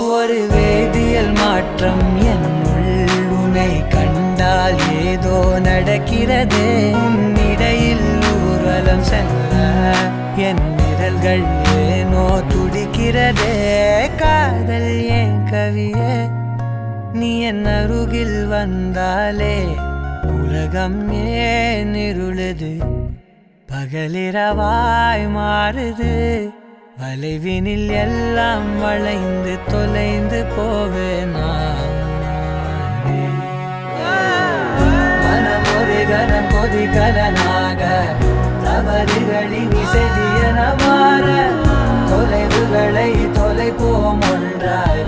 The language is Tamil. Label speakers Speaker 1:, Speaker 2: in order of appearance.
Speaker 1: ஒரு வேதியியல் மாற்றம் என்னுள் உன்னை கண்டால் ஏதோ நடக்கிறது. இடையில் ஊர்வலம் செல்ல என் விரல்கள் ஏனோ துடிக்கிறதே. காதல் ஏன் கவியே, நீ என் அருகில் வந்தாலே உலகம் ஏன் இருளுது, பகலிரவாய் மாறுது. வளைவினில் எல்லாம் வளைந்து தொலைந்து போவேனா. மனம் ஒரு கணம் கொதிகலனாக தவறுகளின் இசையன மாற தொலைவுகளை தொலைப்போம் ஒன்றாய்.